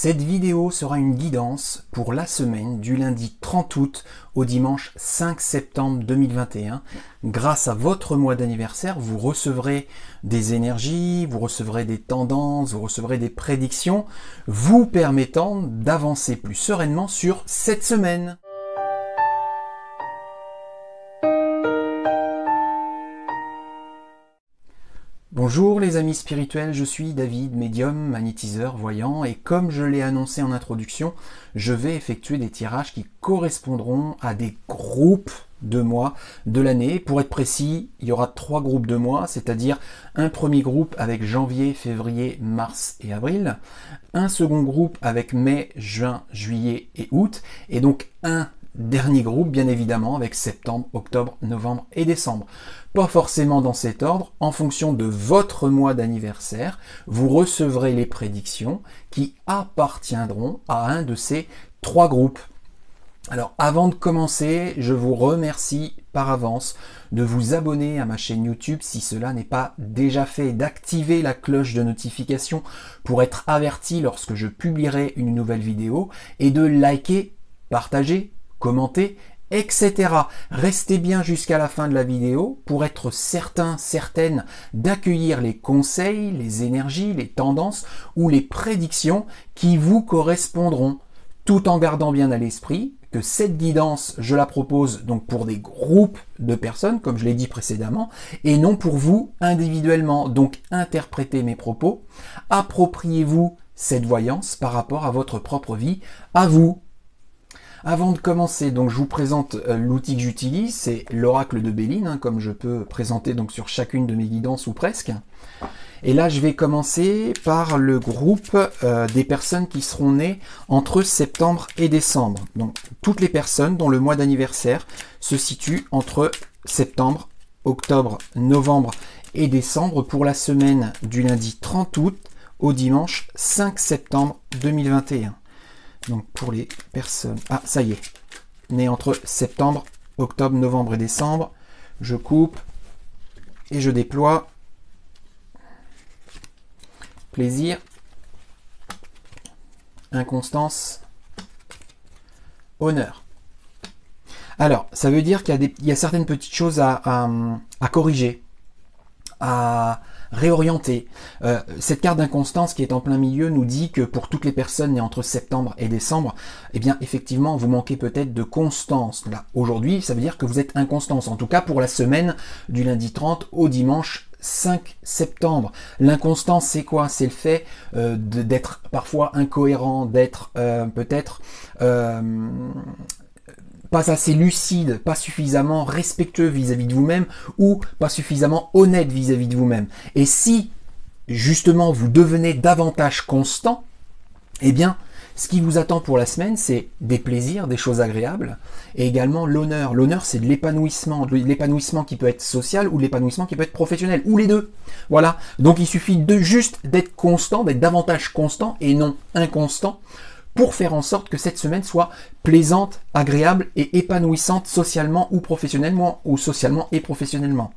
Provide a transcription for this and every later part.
Cette vidéo sera une guidance pour la semaine du lundi 30 août au dimanche 5 septembre 2021. Grâce à votre mois d'anniversaire, vous recevrez des énergies, vous recevrez des tendances, vous recevrez des prédictions, vous permettant d'avancer plus sereinement sur cette semaine. Bonjour les amis spirituels, je suis David, médium, magnétiseur, voyant, et comme je l'ai annoncé en introduction, je vais effectuer des tirages qui correspondront à des groupes de mois de l'année. Pour être précis, il y aura 3 groupes de mois, c'est-à-dire un premier groupe avec janvier, février, mars et avril, un second groupe avec mai, juin, juillet et août, et donc un dernier groupe, bien évidemment, avec septembre, octobre, novembre et décembre. Pas forcément dans cet ordre, en fonction de votre mois d'anniversaire, vous recevrez les prédictions qui appartiendront à un de ces 3 groupes. Alors, avant de commencer, je vous remercie par avance de vous abonner à ma chaîne YouTube si cela n'est pas déjà fait, d'activer la cloche de notification pour être averti lorsque je publierai une nouvelle vidéo et de liker, partager, commenter, etc. Restez bien jusqu'à la fin de la vidéo pour être certain, certaine d'accueillir les conseils, les énergies, les tendances ou les prédictions qui vous correspondront, tout en gardant bien à l'esprit que cette guidance, je la propose donc pour des groupes de personnes, comme je l'ai dit précédemment, et non pour vous individuellement. Donc interprétez mes propos, appropriez-vous cette voyance par rapport à votre propre vie, à vous. Avant de commencer, donc je vous présente l'outil que j'utilise, c'est l'oracle de Béline, comme je peux présenter donc sur chacune de mes guidances ou presque. Et là, je vais commencer par le groupe des personnes qui seront nées entre septembre et décembre. Donc toutes les personnes dont le mois d'anniversaire se situe entre septembre, octobre, novembre et décembre pour la semaine du lundi 30 août au dimanche 5 septembre 2021. Donc pour les personnes... Ah, ça y est. Né entre septembre, octobre, novembre et décembre. Je coupe et je déploie. Plaisir. Inconstance. Honneur. Alors, ça veut dire qu'il y a certaines petites choses à corriger, à réorienter. Cette carte d'inconstance qui est en plein milieu nous dit que pour toutes les personnes nées entre septembre et décembre, eh bien effectivement vous manquez peut-être de constance. Là, aujourd'hui, ça veut dire que vous êtes inconstance, en tout cas pour la semaine du lundi 30 au dimanche 5 septembre. L'inconstance, c'est quoi? C'est le fait d'être parfois incohérent, d'être peut-être pas assez lucide, pas suffisamment respectueux vis-à-vis de vous-même ou pas suffisamment honnête vis-à-vis de vous-même. Et si, justement, vous devenez davantage constant, eh bien, ce qui vous attend pour la semaine, c'est des plaisirs, des choses agréables, et également l'honneur. L'honneur, c'est de l'épanouissement qui peut être social ou de l'épanouissement qui peut être professionnel, ou les deux. Voilà. Donc, il suffit de juste d'être constant, d'être davantage constant et non inconstant, pour faire en sorte que cette semaine soit plaisante, agréable et épanouissante socialement ou professionnellement, ou socialement et professionnellement.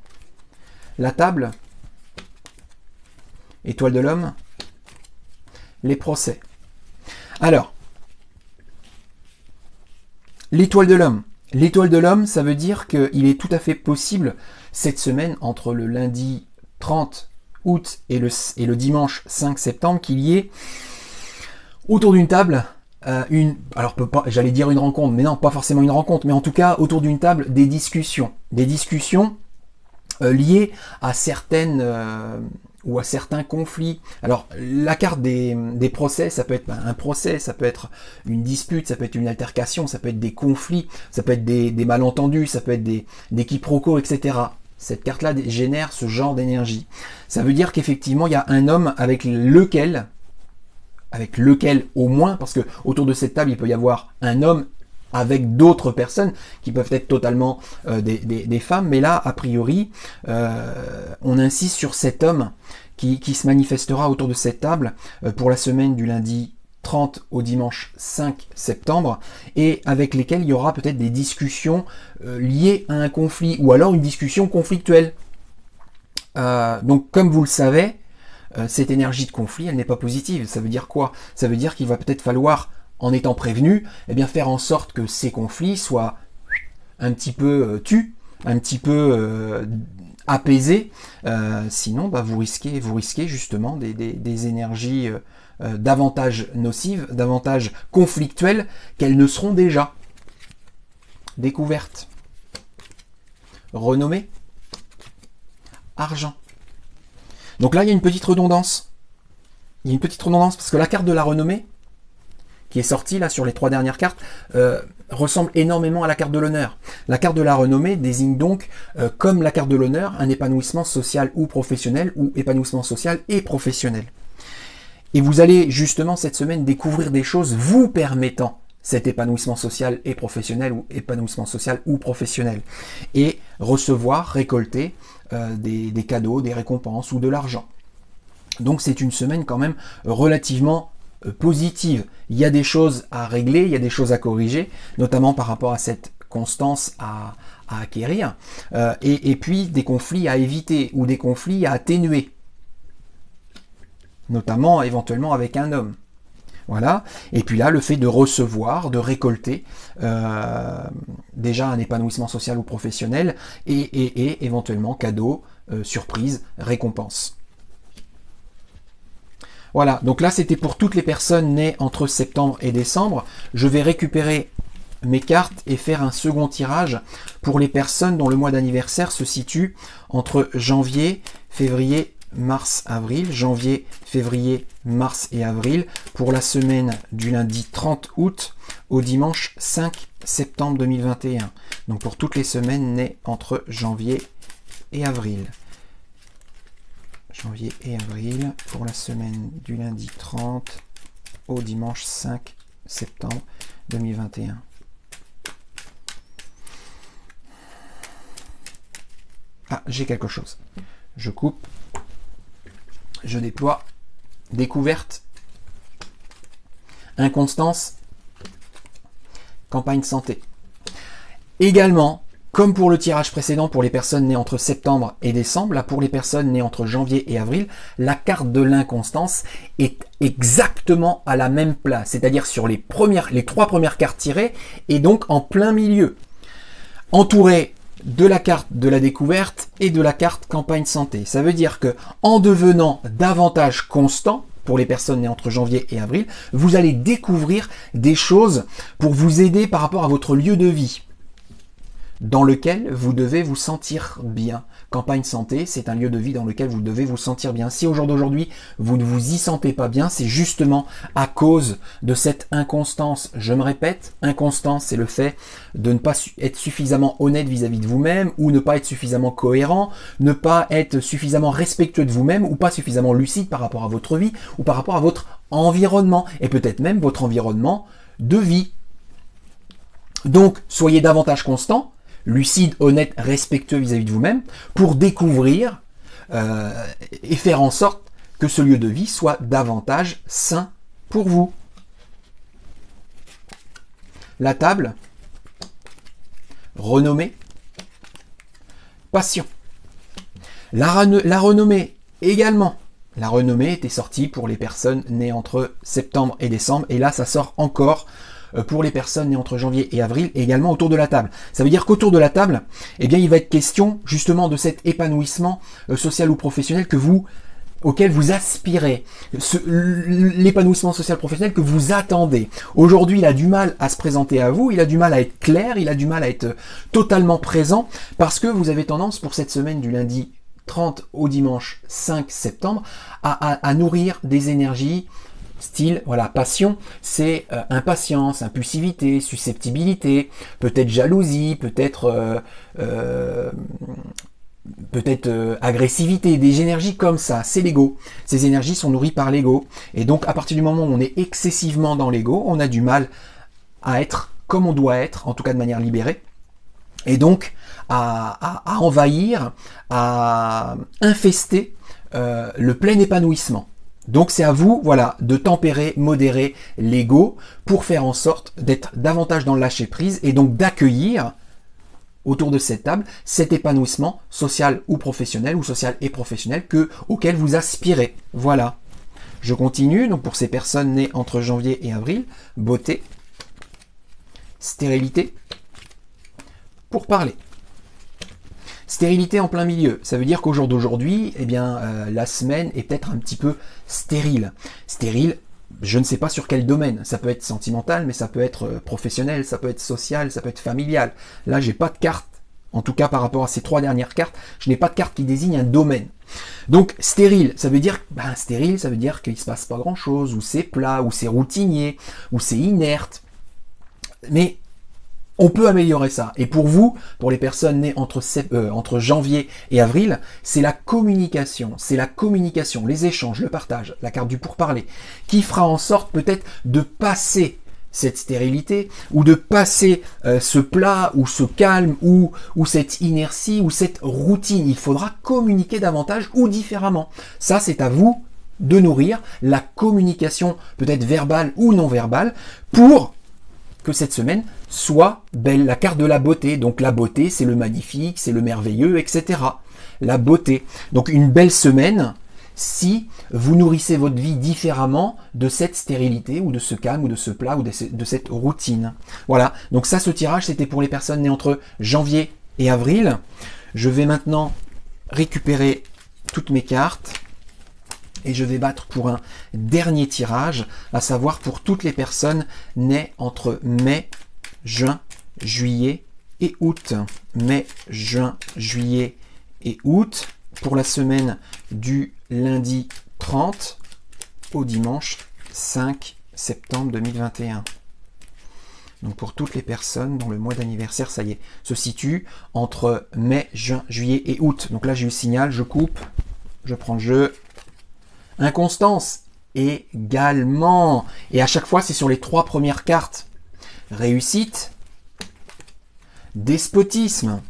La table, étoile de l'homme, les procès. Alors, l'étoile de l'homme. L'étoile de l'homme, ça veut dire qu'il est tout à fait possible cette semaine, entre le lundi 30 août et le dimanche 5 septembre, qu'il y ait autour d'une table, j'allais dire une rencontre, mais non, pas forcément une rencontre, mais en tout cas, autour d'une table, des discussions liées à certaines ou à certains conflits. Alors, la carte des procès, ça peut être un procès, ça peut être une dispute, ça peut être une altercation, ça peut être des conflits, ça peut être des malentendus, ça peut être des quiproquos, etc. Cette carte-là génère ce genre d'énergie. Ça veut dire qu'effectivement, il y a un homme avec lequel au moins, parce que autour de cette table, il peut y avoir un homme avec d'autres personnes qui peuvent être totalement des femmes, mais là, a priori, on insiste sur cet homme qui se manifestera autour de cette table pour la semaine du lundi 30 au dimanche 5 septembre, et avec lesquels il y aura peut-être des discussions liées à un conflit, ou alors une discussion conflictuelle. Donc, comme vous le savez, cette énergie de conflit, elle n'est pas positive. Ça veut dire quoi? Ça veut dire qu'il va peut-être falloir, en étant prévenu, eh bien faire en sorte que ces conflits soient un petit peu tus, un petit peu apaisés. Sinon, bah, vous risquez justement des énergies davantage nocives, davantage conflictuelles qu'elles ne seront déjà. Découverte, renommée, argent. Donc là, il y a une petite redondance. Il y a une petite redondance parce que la carte de la renommée, qui est sortie là sur les 3 dernières cartes, ressemble énormément à la carte de l'honneur. La carte de la renommée désigne donc, comme la carte de l'honneur, un épanouissement social ou professionnel, ou épanouissement social et professionnel. Et vous allez justement cette semaine découvrir des choses vous permettant cet épanouissement social et professionnel, ou épanouissement social ou professionnel, et recevoir, récolter des cadeaux, des récompenses ou de l'argent. Donc c'est une semaine quand même relativement positive. Il y a des choses à régler, il y a des choses à corriger, notamment par rapport à cette constance à acquérir, et puis des conflits à éviter ou des conflits à atténuer, notamment éventuellement avec un homme. Voilà. Et puis là, le fait de recevoir, de récolter déjà un épanouissement social ou professionnel et éventuellement cadeaux, surprises, récompenses. Voilà, donc là c'était pour toutes les personnes nées entre septembre et décembre. Je vais récupérer mes cartes et faire un second tirage pour les personnes dont le mois d'anniversaire se situe entre janvier, février, mars, avril. Janvier, février, mars et avril pour la semaine du lundi 30 août au dimanche 5 septembre 2021. Donc pour toutes les semaines nées entre janvier et avril. Janvier et avril pour la semaine du lundi 30 au dimanche 5 septembre 2021. Ah, j'ai quelque chose. Je coupe. Je déploie. Découverte. Inconstance. Campagne santé. Également, comme pour le tirage précédent pour les personnes nées entre septembre et décembre, là pour les personnes nées entre janvier et avril, la carte de l'inconstance est exactement à la même place, c'est-à-dire sur les 3 premières cartes tirées et donc en plein milieu, entouré de la carte de la découverte et de la carte campagne santé. Ça veut dire que en devenant davantage constant, pour les personnes nées entre janvier et avril, vous allez découvrir des choses pour vous aider par rapport à votre lieu de vie, dans lequel vous devez vous sentir bien. Campagne santé, c'est un lieu de vie dans lequel vous devez vous sentir bien. Si au jour d'aujourd'hui, vous ne vous y sentez pas bien, c'est justement à cause de cette inconstance. Je me répète, inconstance, c'est le fait de ne pas être suffisamment honnête vis-à-vis de vous-même, ou ne pas être suffisamment cohérent, ne pas être suffisamment respectueux de vous-même, ou pas suffisamment lucide par rapport à votre vie, ou par rapport à votre environnement, et peut-être même votre environnement de vie. Donc, soyez davantage constant, lucide, honnête, respectueux vis-à-vis de vous-même, pour découvrir et faire en sorte que ce lieu de vie soit davantage sain pour vous. La table, renommée, passion. La renommée également. La renommée était sortie pour les personnes nées entre septembre et décembre, et là ça sort encore pour les personnes nées entre janvier et avril, et également autour de la table. Ça veut dire qu'autour de la table, eh bien, il va être question justement de cet épanouissement social ou professionnel auquel vous aspirez, l'épanouissement social professionnel que vous attendez. Aujourd'hui, il a du mal à se présenter à vous, il a du mal à être clair, il a du mal à être totalement présent, parce que vous avez tendance pour cette semaine du lundi 30 au dimanche 5 septembre à nourrir des énergies style, voilà, passion, c'est impatience, impulsivité, susceptibilité, peut-être jalousie, peut-être agressivité, des énergies comme ça, c'est l'ego. Ces énergies sont nourries par l'ego. Et donc, à partir du moment où on est excessivement dans l'ego, on a du mal à être comme on doit être, en tout cas de manière libérée. Et donc, à envahir, à infester le plein épanouissement. Donc c'est à vous, voilà, de tempérer, modérer l'ego pour faire en sorte d'être davantage dans le lâcher prise et donc d'accueillir autour de cette table cet épanouissement social ou professionnel, ou social et professionnel auquel vous aspirez. Voilà. Je continue, donc pour ces personnes nées entre janvier et avril, beauté, stérilité, pour parler. Stérilité en plein milieu, ça veut dire qu'au jour d'aujourd'hui, eh bien, la semaine est peut-être un petit peu stérile. Stérile, je ne sais pas sur quel domaine. Ça peut être sentimental, mais ça peut être professionnel, ça peut être social, ça peut être familial. Là, j'ai pas de carte. En tout cas, par rapport à ces 3 dernières cartes, je n'ai pas de carte qui désigne un domaine. Donc, stérile, ça veut dire, stérile, ça veut dire qu'il se passe pas grand-chose, ou c'est plat, ou c'est routinier, ou c'est inerte. Mais on peut améliorer ça. Et pour vous, pour les personnes nées entre janvier et avril, c'est la communication, les échanges, le partage, la carte du pourparler, qui fera en sorte peut-être de passer cette stérilité, ou de passer ce plat, ou ce calme, ou cette inertie, ou cette routine. Il faudra communiquer davantage ou différemment. Ça, c'est à vous de nourrir la communication, peut-être verbale ou non verbale, pour que cette semaine soit belle. La carte de la beauté. Donc la beauté, c'est le magnifique, c'est le merveilleux, etc. La beauté. Donc une belle semaine, si vous nourrissez votre vie différemment de cette stérilité, ou de ce calme, ou de ce plat, ou de cette routine. Voilà. Donc ça, ce tirage, c'était pour les personnes nées entre janvier et avril. Je vais maintenant récupérer toutes mes cartes. Et je vais battre pour un dernier tirage, à savoir pour toutes les personnes nées entre mai, juin, juillet et août. Mai, juin, juillet et août, pour la semaine du lundi 30 au dimanche 5 septembre 2021. Donc pour toutes les personnes dont le mois d'anniversaire, ça y est, se situe entre mai, juin, juillet et août. Donc là, j'ai eu le signal, je coupe, je prends le jeu. Inconstance également. Et à chaque fois, c'est sur les 3 premières cartes. Réussite, despotisme.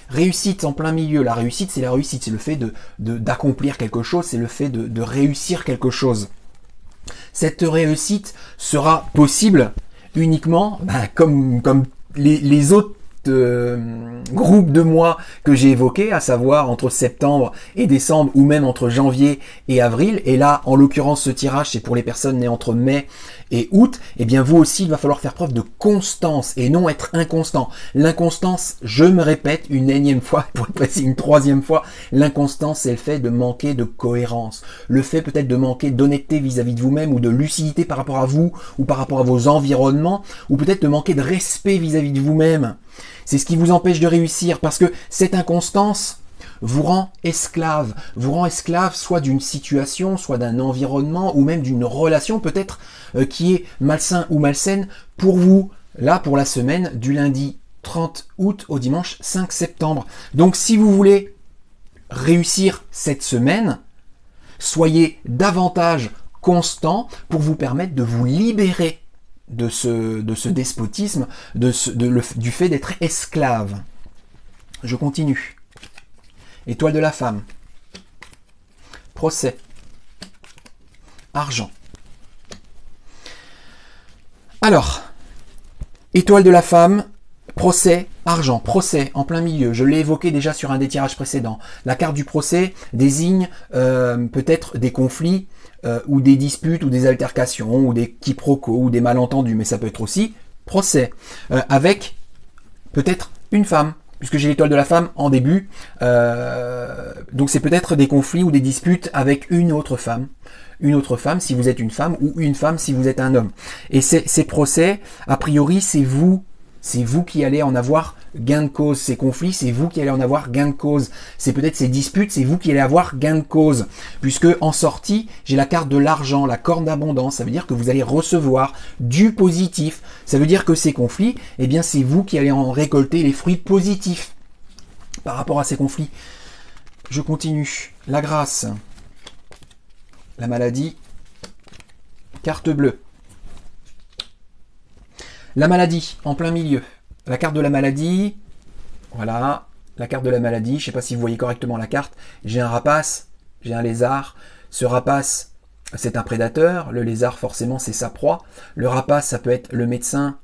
Réussite en plein milieu. La réussite, c'est la réussite. C'est le fait d'accomplir quelque chose. C'est le fait de réussir quelque chose. Cette réussite sera possible uniquement, comme les autres groupe de mois que j'ai évoqué, à savoir entre septembre et décembre, ou même entre janvier et avril. Et là, en l'occurrence, ce tirage, c'est pour les personnes nées entre mai et août. Et bien vous aussi, il va falloir faire preuve de constance et non être inconstant. L'inconstance, je me répète une énième fois, pour être précis, une 3e fois, l'inconstance, c'est le fait de manquer de cohérence, le fait peut-être de manquer d'honnêteté vis-à-vis de vous-même, ou de lucidité par rapport à vous, ou par rapport à vos environnements, ou peut-être de manquer de respect vis-à-vis de vous-même. C'est ce qui vous empêche de réussir, parce que cette inconstance vous rend esclave soit d'une situation, soit d'un environnement, ou même d'une relation peut-être qui est malsain ou malsaine pour vous, là pour la semaine du lundi 30 août au dimanche 5 septembre. Donc si vous voulez réussir cette semaine, soyez davantage constant pour vous permettre de vous libérer de ce despotisme, du fait d'être esclave. Je continue. Étoile de la femme. Procès. Argent. Alors, étoile de la femme, procès, argent. Procès en plein milieu. Je l'ai évoqué déjà sur un des tirages précédents. La carte du procès désigne peut-être des conflits, ou des disputes, ou des altercations, ou des quiproquos, ou des malentendus, mais ça peut être aussi procès, avec peut-être une femme, puisque j'ai l'étoile de la femme en début, donc c'est peut-être des conflits ou des disputes avec une autre femme si vous êtes une femme, ou une femme si vous êtes un homme. Et ces procès, a priori, c'est vous qui allez en avoir gain de cause. Ces conflits, c'est vous qui allez en avoir gain de cause. C'est peut-être ces disputes, c'est vous qui allez avoir gain de cause. Puisque en sortie, j'ai la carte de l'argent, la corne d'abondance. Ça veut dire que vous allez recevoir du positif. Ça veut dire que ces conflits, eh bien, c'est vous qui allez en récolter les fruits positifs par rapport à ces conflits. Je continue. La grâce. La maladie. Carte bleue. La maladie, en plein milieu. La carte de la maladie, voilà, la carte de la maladie, je ne sais pas si vous voyez correctement la carte. J'ai un rapace, j'ai un lézard. Ce rapace, c'est un prédateur. Le lézard, forcément, c'est sa proie. Le rapace, ça peut être le médecin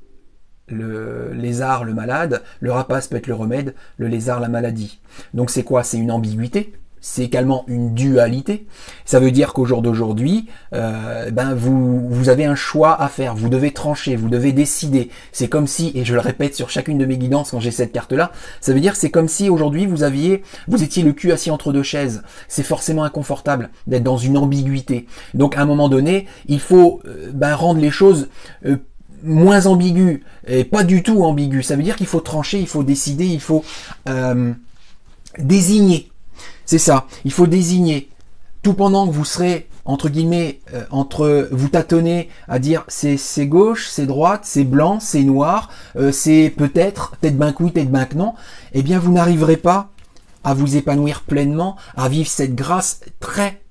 le lézard le malade, le rapace peut être le remède, le lézard la maladie. Donc c'est quoi? C'est une ambiguïté. C'est également une dualité. Ça veut dire qu'au jour d'aujourd'hui, vous avez un choix à faire. Vous devez trancher, vous devez décider. C'est comme si, et je le répète sur chacune de mes guidances quand j'ai cette carte-là, ça veut dire que c'est comme si aujourd'hui vous étiez le cul assis entre deux chaises. C'est forcément inconfortable d'être dans une ambiguïté. Donc à un moment donné, il faut rendre les choses moins ambiguës et pas du tout ambiguës. Ça veut dire qu'il faut trancher, il faut décider, il faut désigner. C'est ça, il faut désigner, tout pendant que vous serez, entre guillemets, vous tâtonnez à dire c'est gauche, c'est droite, c'est blanc, c'est noir, c'est peut-être ben que oui, peut-être ben que non, eh bien vous n'arriverez pas à vous épanouir pleinement, à vivre cette grâce très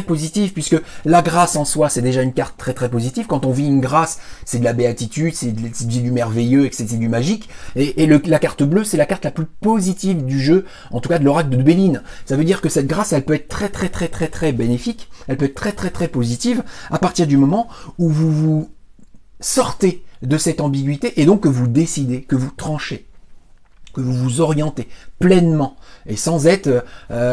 positive, puisque la grâce en soi, c'est déjà une carte très positive. Quand on vit une grâce, c'est de la béatitude, c'est du merveilleux, et c'est du magique. Et la carte bleue, c'est la carte la plus positive du jeu, en tout cas de l'oracle de Béline. Ça veut dire que cette grâce, elle peut être très bénéfique, elle peut être très positive, à partir du moment où vous vous sortez de cette ambiguïté, et donc que vous décidez, que vous tranchez, que vous vous orientez pleinement, et sans être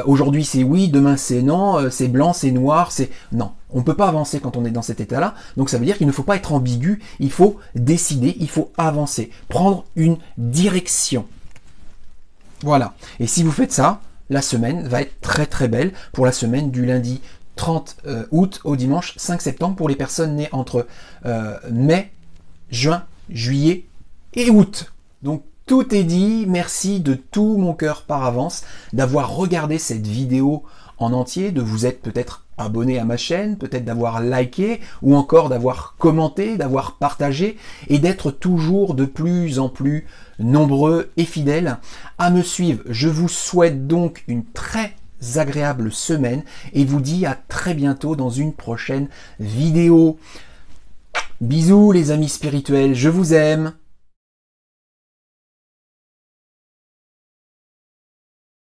aujourd'hui c'est oui, demain c'est non, c'est blanc, c'est noir, c'est... Non, on ne peut pas avancer quand on est dans cet état-là, donc ça veut dire qu'il ne faut pas être ambigu, il faut décider, il faut avancer, prendre une direction. Voilà, et si vous faites ça, la semaine va être très belle pour la semaine du lundi 30 août au dimanche 5 septembre pour les personnes nées entre mai, juin, juillet et août. Donc tout est dit, merci de tout mon cœur par avance d'avoir regardé cette vidéo en entier, de vous être peut-être abonné à ma chaîne, peut-être d'avoir liké ou encore d'avoir commenté, d'avoir partagé et d'être toujours de plus en plus nombreux et fidèles à me suivre. Je vous souhaite donc une très agréable semaine et vous dis à très bientôt dans une prochaine vidéo. Bisous les amis spirituels, je vous aime.